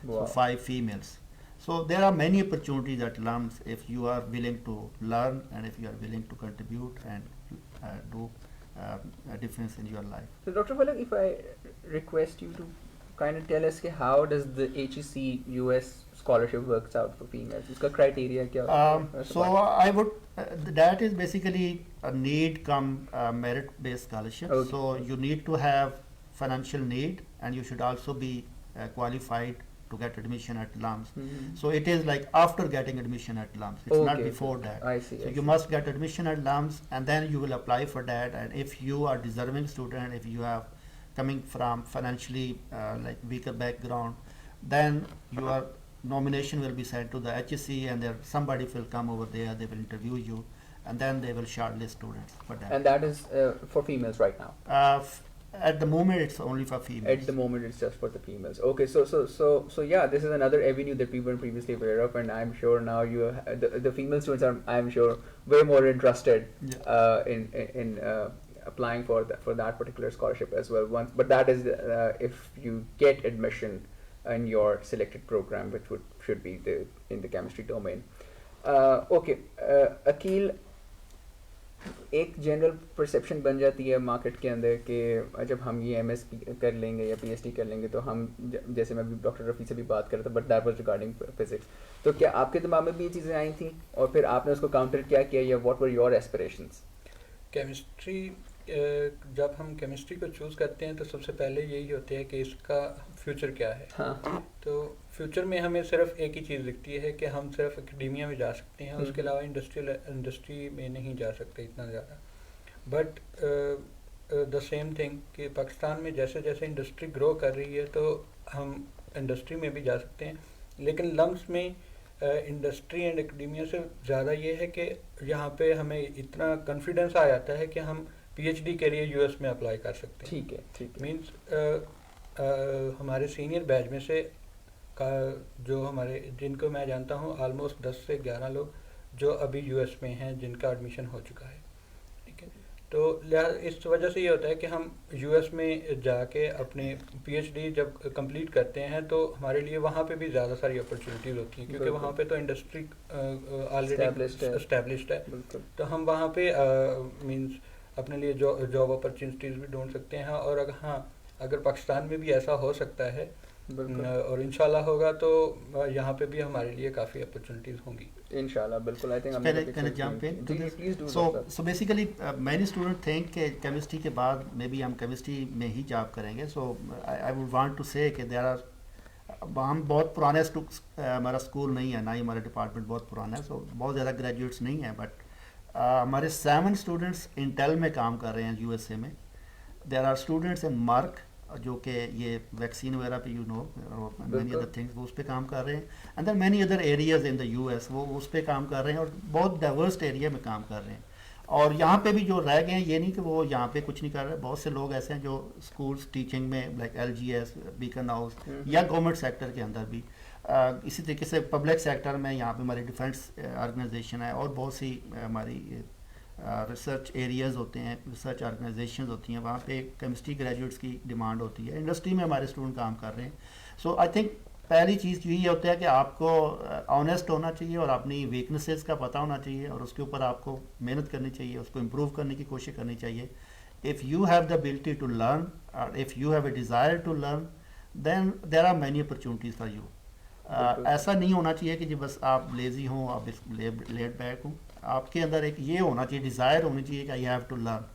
Wow. So 5 females. So there are many opportunities at LUMS if you are willing to learn and if you are willing to contribute and do a difference in your life. So Dr. Falak, if I request you to kind of tell us how does the HEC US scholarship works out for females? Iska criteria kya? So I would, that is basically a need come merit based scholarship. Okay. So you need to have financial need and you should also be qualified to get admission at LUMS. Mm-hmm. So it is like after getting admission at LUMS. It's not before that. I see. So you must get admission at LUMS and then you will apply for that. And if you are deserving student, if you have coming from financially like weaker background, then your nomination will be sent to the HSC and there somebody will come over there, they will interview you and then they will shortlist students for that. And that is for females right now? At the moment it's only for females. At the moment it's just for the females. Okay, so yeah, this is another avenue that we weren't previously aware of, and I'm sure now the female students are, I'm sure, way more interested in applying for that particular scholarship as well. But that is if you get admission in your selected program, which should be in the chemistry domain. Okay, Akil, एक general perception बन जाती है market के अंदर कि जब हम ये MS कर लेंगे या PhD कर लेंगे तो हम, जैसे मैं भी डॉक्टर रफ़ी से भी बात कर रहा था, but that was regarding physics, तो क्या आपके दिमाग में भी ये चीज़ें आई थी और फिर आपने उसको काउंटर क्या किया, या what were your aspirations? Chemistry, जब हम केमिस्ट्री को चूज़ करते हैं तो सबसे पहले यही होता है कि इसका फ्यूचर क्या है. हाँ. तो फ्यूचर में हमें सिर्फ एक ही चीज़ दिखती है कि हम सिर्फ एकेडेमिया में जा सकते हैं, उसके अलावा इंडस्ट्री में नहीं जा सकते इतना ज़्यादा. बट द सेम थिंग कि पाकिस्तान में जैसे जैसे इंडस्ट्री ग्रो कर रही है तो हम इंडस्ट्री में भी जा सकते हैं, लेकिन लम्स में इंडस्ट्री एंड एकेडेमिया से ज़्यादा ये है कि यहाँ पे हमें इतना कॉन्फिडेंस आ जाता है कि हम PhD के लिए US में अप्लाई कर सकते हैं. ठीक है. मीन्स हमारे सीनियर बैच में से जो हमारे जिनको मैं जानता हूँ ऑलमोस्ट 10 से 11 लोग जो अभी US में हैं जिनका एडमिशन हो चुका है. ठीक है, तो इस वजह से ये होता है कि हम US में जाके अपने PhD जब कंप्लीट करते हैं तो हमारे लिए वहाँ पे भी ज़्यादा सारी अपॉर्चुनिटीज़ होती हैं, क्योंकि वहाँ पे तो इंडस्ट्री ऑलरेडी एस्टेब्लिश्ड है. तो हम वहाँ पे मीन्स अपने लिए जॉब अपॉर्चुनिटीज़ भी ढूंढ सकते हैं. और अगर पाकिस्तान में भी ऐसा हो सकता है और इंशाल्लाह होगा तो यहाँ पे भी हमारे लिए काफ़ी अपॉर्चुनिटीज़ होंगी इंशाल्लाह. बिल्कुल. I think can I jump in to this? Please do. So basically many students think कि chemistry के बाद maybe हम chemistry में ही job करेंगे. So I would want to say कि there are, हम बहुत पुराने हमारा स्कूल नहीं है, ना ही हमारा डिपार्टमेंट बहुत पुराना है, so बहुत ज़्यादा ग्रेजुएट्स नहीं है, बट हमारे 7 स्टूडेंट्स इंटेल में काम कर रहे हैं यूएसए में. There are students in Merck जो कि ये वैक्सीन वगैरह पे you know many other things वो उस पर काम कर रहे हैं. And then many other areas in the US वो उस पर काम कर रहे हैं और बहुत डाइवर्स एरिया में काम कर रहे हैं. और यहाँ पे भी जो रह गए हैं ये नहीं कि वो यहाँ पे कुछ नहीं कर रहे. बहुत से लोग ऐसे हैं जो स्कूल्स टीचिंग में लाइक LGS, बीकन हाउस या गवर्नमेंट सेक्टर के अंदर भी. इसी तरीके से पब्लिक सेक्टर में यहाँ पे हमारी डिफेंस ऑर्गेनाइजेशन है और बहुत सी हमारी रिसर्च एरियाज़ होते हैं, रिसर्च ऑर्गेनाइजेशन होती हैं. वहाँ पे केमिस्ट्री ग्रेजुएट्स की डिमांड होती है. इंडस्ट्री में हमारे स्टूडेंट काम कर रहे हैं. सो आई थिंक पहली चीज़ यही होता है कि आपको ऑनेस्ट होना चाहिए और अपनी वीकनेसेस का पता होना चाहिए और उसके ऊपर आपको मेहनत करनी चाहिए, उसको इम्प्रूव करने की कोशिश करनी चाहिए. If you have the ability to learn और if you have a desire to learn then there are many opportunities for you. ऐसा नहीं होना चाहिए कि जी बस आप लेज़ी हों, आप लेट बैक हों. आपके अंदर एक ये होना चाहिए, डिज़ायर होनी चाहिए कि आई हैव टू लर्न.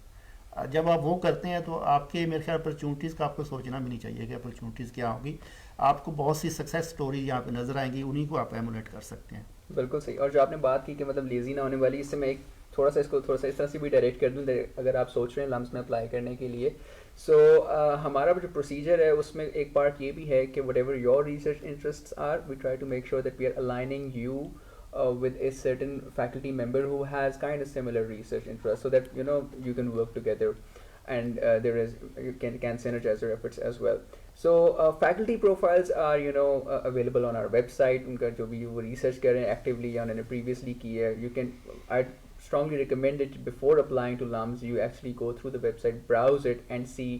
जब आप वो करते हैं तो आपके मेरे ख्याल अपॉर्चुनिटीज़ का आपको सोचना भी नहीं चाहिए कि अपॉर्चुनिटीज़ क्या होगी. आपको बहुत सी सक्सेस स्टोरी यहाँ पे नज़र आएंगी, उन्हीं को आप एमुलेट कर सकते हैं. बिल्कुल सही. और जो आपने बात की कि मतलब लेज़ी ना होने वाली, इससे मैं एक थोड़ा सा इसको थोड़ा सा इस तरह से भी डायरेक्ट कर दूँ अगर आप सोच रहे हैं लम्स में अप्लाई करने के लिए. सो हमारा जो प्रोसीजर है उसमें एक पार्ट ये भी है कि whatever your research interests are, we try to make sure that we are aligning you with a certain faculty member who has kind of similar research interest, so that you know you can work together and there is you can synergize your efforts as well. So faculty profiles are available on our website. उनका जो भी वो research कर रहे हैं actively या उन्होंने previously की है, you can I strongly recommend it before applying to LUMS. You actually go through the website, browse it and see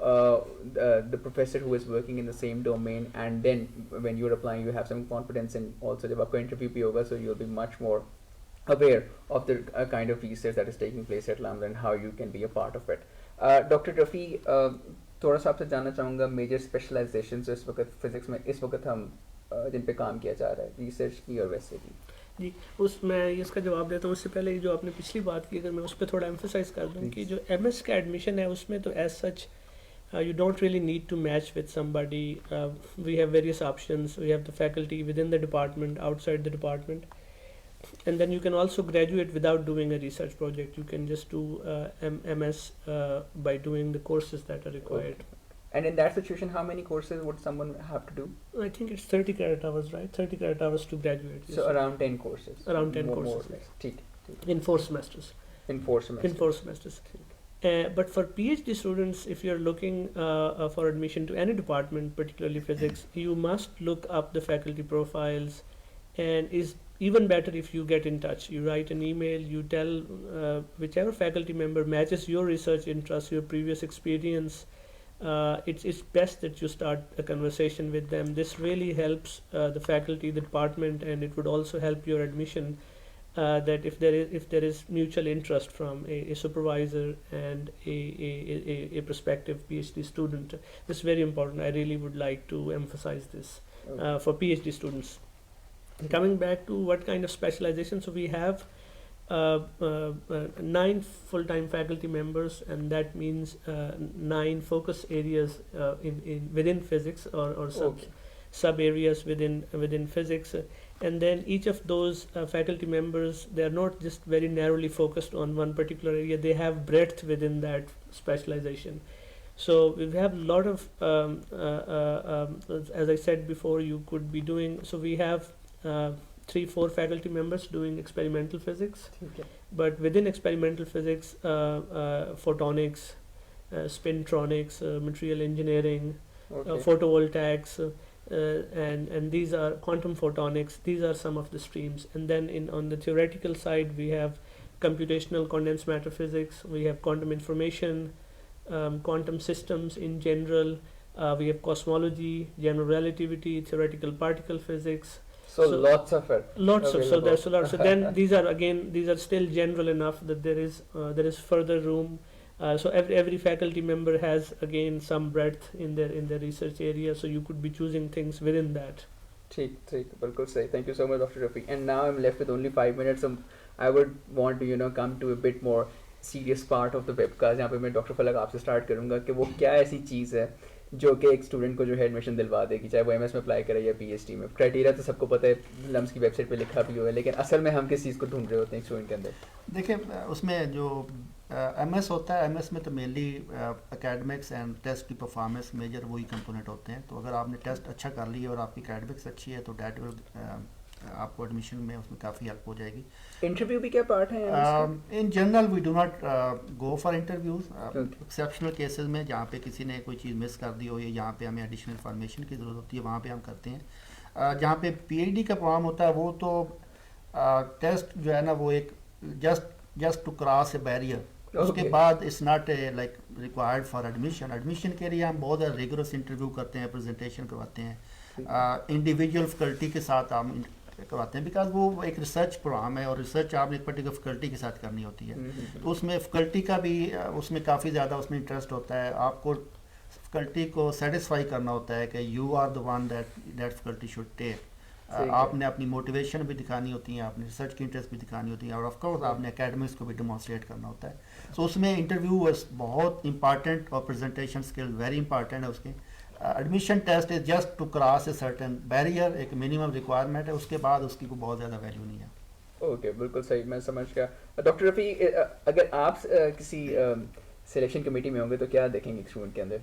the professor who is working in the same domain, and then when you're applying you have some confidence in also जब आपका interview भी होगा, so you'll be much more aware of the kind of research that is taking place at LUMS and how you can be a part of it. Dr. Rafi, थोड़ा सा आपसे जानना चाहूँगा major specialisation इस वक्त physics में इस वक्त हम जिन पे काम किया जा रहा है रिसर्च की और वैसे भी. जी, मैं इसका जवाब देता हूँ. उससे पहले जो आपने पिछली बात की, अगर मैं उस पर थोड़ा एम्फोसाइज कर दूँ कि जो MS का एडमिशन है उसमें तो as such you don't really need to match with somebody. We have various options. We have the faculty within the department, outside the department, and then you can also graduate without doing a research project. You can just do MS by doing the courses that are required. Okay. And in that situation, how many courses would someone have to do? I think it's 30 credit hours, right? 30 credit hours to graduate. So around 10 courses. Around 10 courses. More or less. ठीक. In 4 semesters. In 4 semesters. In 4 semesters. But for PhD students, if you're looking for admission to any department, particularly physics, you must look up the faculty profiles, and is even better if you get in touch. You write an email, you tell whichever faculty member matches your research interests, your previous experience. It's best that you start a conversation with them. This really helps the faculty, the department, and it would also help your admission. That if there is mutual interest from a supervisor and a prospective PhD student, this is very important. I really would like to emphasize this for PhD students. And coming back to what kind of specialization, so we have 9 full-time faculty members, and that means 9 focus areas within physics or sub areas within physics. And then each of those faculty members, they are not just very narrowly focused on one particular area, they have breadth within that specialization. So we have a lot of as I said before, you could be doing, so we have 3-4 faculty members doing experimental physics. Okay. But within experimental physics, photonics, spintronics, material engineering, photovoltaics, and these are quantum photonics. These are some of the streams. And then on the theoretical side, we have computational condensed matter physics, we have quantum information, quantum systems in general, we have cosmology, general relativity, theoretical particle physics. So lots of it. Lots of, so there's a lot. So then these are still general enough that there is further room. So every faculty member has again some breadth in their research area, so you could be choosing things within that. ठीक, बिल्कुल सही. Thank you so much, Dr. Rafi. And now I'm left with only 5 minutes. So I would want to come to a bit more serious part of the webcast, जहाँ पे मैं doctor फलक आपसे start करूँगा कि वो क्या ऐसी चीज़ है جو کہ ایک اسٹوڈنٹ کو جو ہے ایڈمیشن دلوا دے گی, چاہے وہ ایم ایس میں اپلائی کرے یا پی ایچ ڈی میں. کرائٹیریا تو سب کو پتہ ہے, لمس کی ویب سائٹ پہ لکھا بھی ہوا ہے, لیکن اصل میں ہم کس چیز کو ڈھونڈ رہے ہوتے ہیں ایک اسٹوڈنٹ کے اندر؟ دیکھیں اس میں جو ایم ایس ہوتا ہے, ایم ایس میں تو مینلی اکیڈمکس اینڈ ٹیسٹ کی پرفارمنس میجر وہی کمپوننٹ ہوتے ہیں. تو اگر آپ نے ٹیسٹ اچھا کر لی ہے اور آپ کی اکیڈمکس اچھی ہے تو دیٹ ول آپ کو ایڈمیشن میں اس میں کافی ہیلپ ہو جائے گی. انٹرویو بھی کیا پارٹ ہے in general we do not go for interviews, exceptional cases میں جہاں پہ کسی نے کوئی چیز مس کر دی ہو یا جہاں پہ ہمیں ایڈیشنل انفارمیشن کی ضرورت ہوتی ہے وہاں پہ ہم کرتے ہیں. جہاں پہ پی ایچ ڈی کا پروگرام ہوتا ہے وہ تو ٹیسٹ جو ہے نا وہ ایک just to cross a barrier, اس کے بعد it's not a like required for admission. Admission کے لیے ہم بہت ریگولرس انٹرویو کرتے ہیں, پریزنٹیشن کرواتے ہیں, انڈیویجول فیکلٹی کے ساتھ ہم کرواتے ہیں, بیکاز وہ ایک ریسرچ پروگرام ہے اور ریسرچ آپ نے ایک پرٹیکولر فیکلٹی کے ساتھ کرنی ہوتی ہے. تو اس میں فیکلٹی کا بھی اس میں کافی زیادہ اس میں انٹرسٹ ہوتا ہے. آپ کو فیکلٹی کو سیٹسفائی کرنا ہوتا ہے کہ you are the one that faculty should take. آپ نے اپنی موٹیویشن بھی دکھانی ہوتی ہے, آپ نے ریسرچ کی انٹرسٹ بھی دکھانی ہوتی ہے, اور آف کورس آپ نے اکیڈمکس کو بھی ڈیمانسٹریٹ کرنا ہوتا ہے. سو اس میں انٹرویو بہت امپارٹنٹ اور پریزنٹیشن اسکل ویری امپارٹنٹ ہے اس کے. Admission test is just to cross a certain barrier, ایک منیمم ریکوائرمنٹ ہے, اس کے بعد اس کی کوئی بہت زیادہ ویلیو نہیں ہے. اوکے, بالکل صحیح, میں سمجھ گیا. ڈاکٹر رفیع, اگر آپ کسی سلیکشن کمیٹی میں ہوں گے تو کیا دیکھیں گے ایک اسٹوڈنٹ کے اندر؟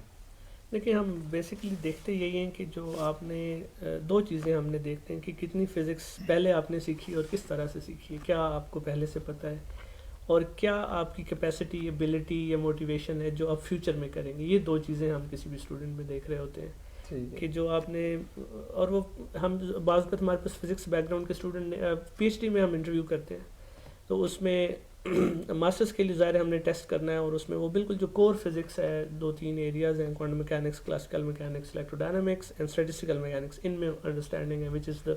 دیکھیے ہم بیسکلی دیکھتے یہی ہیں کہ جو آپ نے دو چیزیں ہم نے دیکھتے ہیں کہ کتنی فزکس پہلے آپ نے سیکھی اور کس طرح سے سیکھی ہے, کیا آپ کو پہلے سے پتہ ہے, اور کیا آپ کی کیپیسٹی, ایبلٹی یا موٹیویشن ہے جو آپ فیوچر میں کریں گے. یہ دو چیزیں ہم کسی بھی اسٹوڈنٹ میں دیکھ رہے ہوتے ہیں کہ جو آپ نے, اور وہ ہم بعض اوقات ہمارے پاس فزکس بیک گراؤنڈ کے اسٹوڈنٹ پی ایچ ڈی میں ہم انٹرویو کرتے ہیں تو اس میں ماسٹرس کے لیے ظاہر ہم نے ٹیسٹ کرنا ہے, اور اس میں وہ بالکل جو کور فزکس ہے 2-3 ایریاز ہیں, quantum mechanics, classical mechanics, electrodynamics and statistical mechanics, ان میں انڈرسٹینڈنگ ہے which is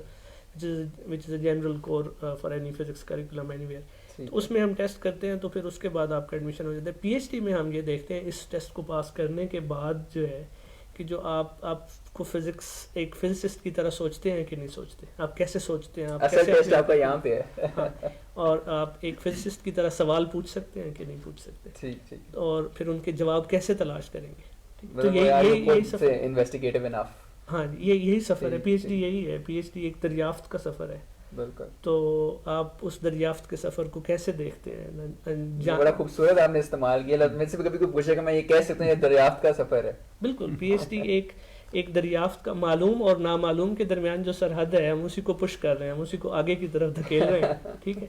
a general core for any physics curriculum anywhere. تو اس میں ہم ٹیسٹ کرتے ہیں, تو پھر اس کے بعد آپ کا ایڈمیشن ہو جاتا ہے. پی ایچ ڈی میں ہم یہ دیکھتے ہیں اس ٹیسٹ کو پاس کرنے کے بعد جو ہے کہ جو آپ کو فزکس ایک فزسسٹ کی طرح سوچتے ہیں کہ نہیں سوچتے, آپ کیسے سوچتے ہیں, آپ اصل ٹیسٹ آپ کا یہاں پہ ہے. ہاں, اور آپ ایک فزسسٹ کی طرح سوال پوچھ سکتے ہیں کہ نہیں پوچھ سکتے, اور پھر ان کے جواب کیسے تلاش کریں گے. تو یہی سفر انویسٹیگیٹو انف. ہاں, یہی سفر ہے پی ایچ ڈی, یہی ہے پی ایچ ڈی, ایک دریافت کا سفر ہے. بالکل. تو آپ اس دریافت کے سفر کو کیسے دیکھتے ہیں؟ بڑا خوبصورت آپ نے استعمال کیا. میں سے کبھی کوئی پوچھے گا میں یہ کہہ سکتا ہوں یہ دریافت کا سفر ہے. بالکل, پی ایچ ڈی ایک دریافت کا, معلوم اور نامعلوم کے درمیان جو سرحد ہے ہم اسی کو پش کر رہے ہیں, ہم اسی کو آگے کی طرف دھکیل رہے ہیں. ٹھیک ہے,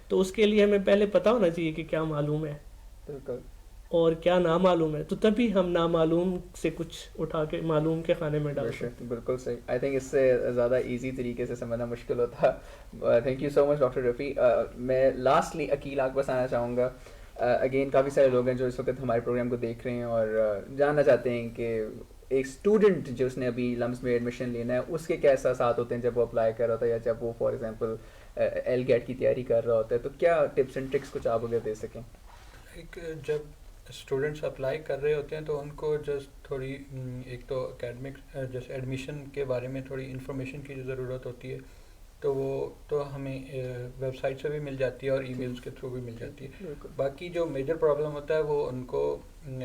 تو اس کے لیے ہمیں پہلے پتہ ہونا چاہیے کہ کیا معلوم ہے اور کیا نامعلوم ہے, تو تبھی ہم نامعلوم سے کچھ اٹھا کے معلوم کے خانے میں ڈال سکتے ہیں. بالکل صحیح. آئی تھنک اس سے زیادہ ایزی طریقے سے سمجھنا مشکل ہوتا. Thank you so much doctor Rafi. میں لاسٹلی عقیل آپ کو بتانا چاہوں گا, اگین کافی سارے لوگ ہیں جو اس وقت ہمارے پروگرام کو دیکھ رہے ہیں اور جاننا چاہتے ہیں کہ ایک اسٹوڈنٹ جو اس نے ابھی لمس میں ایڈمیشن لینا ہے اس کے کیا احساسات ہوتے ہیں جب وہ اپلائی کر رہا ہوتا ہے یا جب وہ فار ایگزامپل ایل گیٹ کی تیاری کر رہا ہوتا ہے, تو کیا ٹپس اینڈ ٹرکس کچھ آپ اگر دے سکیں؟ جب اسٹوڈنٹس اپلائی کر رہے ہوتے ہیں تو ان کو جسٹ تھوڑی ایک تو اکیڈمک جیسے ایڈمیشن کے بارے میں تھوڑی انفارمیشن کی ضرورت ہوتی ہے, تو وہ تو ہمیں ویب سائٹ سے بھی مل جاتی ہے اور ای میلس کے تھرو بھی مل جاتی ہے. باقی جو میجر پرابلم ہوتا ہے وہ ان کو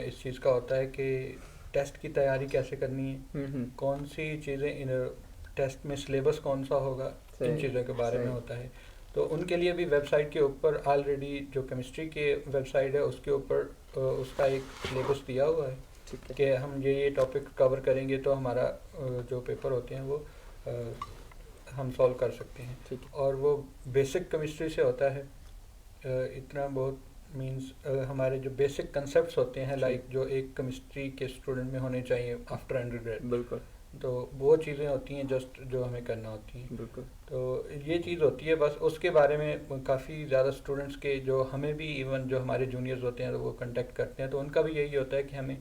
اس چیز کا ہوتا ہے کہ ٹیسٹ کی تیاری کیسے کرنی ہے, کون سی چیزیں ٹیسٹ میں سلیبس کون سا ہوگا, ان چیزوں کے بارے میں ہوتا ہے. تو ان کے لیے بھی ویب سائٹ کے اوپر آلریڈی جو کیمسٹری کے ویب سائٹ ہے اس کے اوپر اس کا ایک سلیبس دیا ہوا ہے کہ ہم یہ ٹاپک کور کریں گے تو ہمارا جو پیپر ہوتے ہیں وہ ہم سولو کر سکتے ہیں. اور وہ بیسک کیمسٹری سے ہوتا ہے, اتنا بہت مینس ہمارے جو بیسک کنسیپٹس ہوتے ہیں لائک جو ایک کیمسٹری کے اسٹوڈنٹ میں ہونے چاہیے آفٹر انڈر گریڈ, بالکل, تو وہ چیزیں ہوتی ہیں جسٹ جو ہمیں کرنا ہوتی ہیں. بالکل. تو یہ چیز ہوتی ہے بس. اس کے بارے میں کافی زیادہ اسٹوڈنٹس کے جو ہمیں بھی ایون جو ہمارے جونیئرز ہوتے ہیں وہ کنٹیکٹ کرتے ہیں, تو ان کا بھی یہی ہوتا ہے کہ ہمیں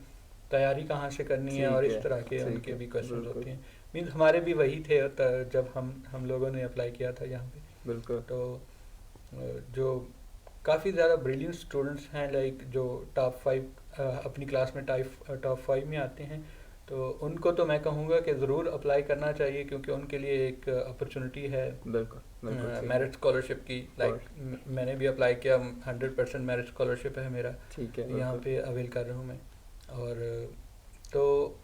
تیاری کہاں سے کرنی ہے, اور اس طرح کے ان کے بھی کویشچنز ہوتے ہیں. مینس ہمارے بھی وہی تھے جب ہم لوگوں نے اپلائی کیا تھا یہاں پہ. بالکل. تو جو کافی زیادہ بریلینٹ اسٹوڈنٹس ہیں لائک جو ٹاپ 5 اپنی کلاس میں ٹاپ 5 میں آتے ہیں, تو ان کو تو میں کہوں گا کہ ضرور اپلائی کرنا چاہیے کیونکہ ان کے لیے ایک اپرچونٹی ہے میرٹ اسکالرشپ کی. لائک میں نے بھی اپلائی کیا, 100% میرٹ اسکالرشپ ہے میرا, یہاں پہ اویل کر رہا ہوں میں. اور तो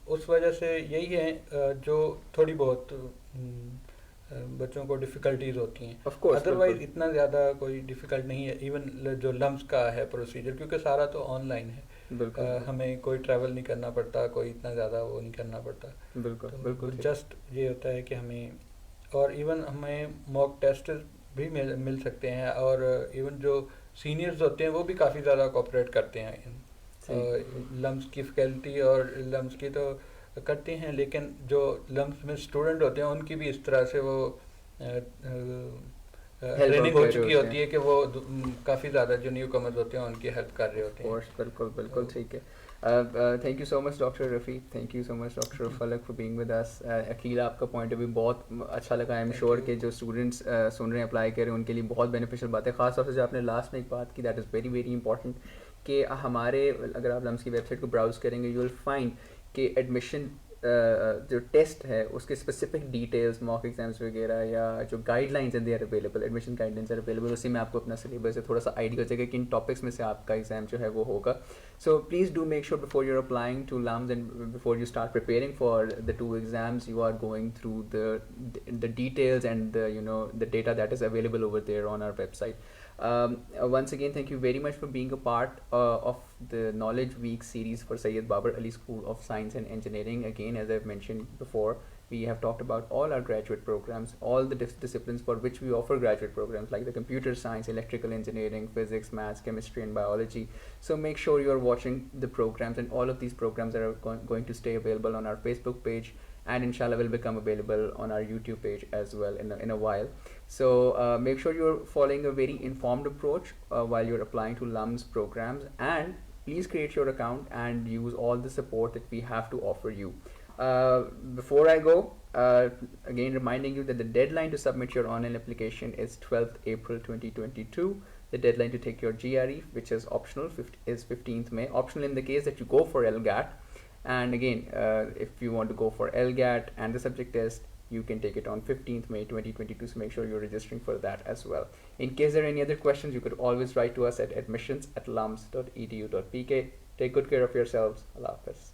उस वजह से यही है जो थोड़ी बहुत बच्चों को डिफ़िकल्टीज होती हैं। ऑफ कोर्स, अदरवाइज इतना ज़्यादा कोई डिफ़िकल्ट नहीं है। इवन जो लम्स का है प्रोसीजर, क्योंकि सारा तो ऑनलाइन है, बिल्कुल हमें कोई ट्रैवल नहीं करना पड़ता, कोई इतना ज़्यादा वो नहीं करना पड़ता। बिल्कुल तो बिल्कुल। जस्ट ये होता है कि हमें, और इवन हमें मॉक टेस्ट भी मिल सकते हैं, और इवन जो सीनियर्स होते हैं वो भी काफ़ी ज़्यादा कोऑपरेट करते हैं लम्स की फैकल्टी, और लम्स की तो करते हैं, लेकिन जो लम्स में स्टूडेंट होते हैं उनकी भी इस तरह से वो ट्रेनिंग हो चुकी होती है कि वो काफ़ी ज़्यादा जो न्यू कमर्स होते हैं उनकी हेल्प कर रहे होते हैं। बिल्कुल बिल्कुल ठीक है। Thank you so much doctor Rafi, thank you so much doctor Falak for being with us. Aqeel, आपका पॉइंट ऑफ व्यू बहुत अच्छा लगा। आई एम श्योर कि जो स्टूडेंट्स सुन रहे हैं, अप्लाई कर रहे हैं, उनके लिए बहुत बेनिफिशियल बात है। ख़ास तौर से जो आपने लास्ट में एक बात की, that is very very important, कि हमारे, अगर आप लम्स की वेबसाइट को ब्राउज़ करेंगे, यू विल फाइंड कि एडमिशन जो टेस्ट है उसके स्पेसिफिक डिटेल्स, मॉक एग्जाम्स वगैरह, या जो गाइडलाइंस हैं they are available, admission guidelines are available. उसी में आपको अपना सिलेबस से थोड़ा सा आइडिया हो जाएगा कि इन टॉपिक्स में से आपका एग्जाम जो है वो होगा। So please do make sure before your applying to LUMS and before you start preparing for the 2 exams, you are going through the details and the data that is available over there on our website. Once again, thank you very much for being a part of the Knowledge Week series for Syed Babar Ali School of Science and Engineering. Again, as I've mentioned before, we have talked about all our graduate programs, all the disciplines for which we offer graduate programs, like the computer science, electrical engineering, physics, maths, chemistry, and biology. So make sure you're watching the programs, and all of these programs are going to stay available on our Facebook page, and inshallah will become available on our YouTube page as well in a while. So make sure you're following a very informed approach while you're applying to LUMS programs, and please create your account and use all the support that we have to offer you. Before I go, again reminding you that the deadline to submit your online application is 12th April 2022. The deadline to take your GRE, which is optional, is 15th May. Optional in the case that you go for LGAT. And again, if you want to go for LGAT and the subject test, you can take it on 15th May 2022. So make sure you're registering for that as well. In case there are any other questions, you could always write to us at admissions@lums.edu.pk. Take good care of yourselves. Allah Hafiz.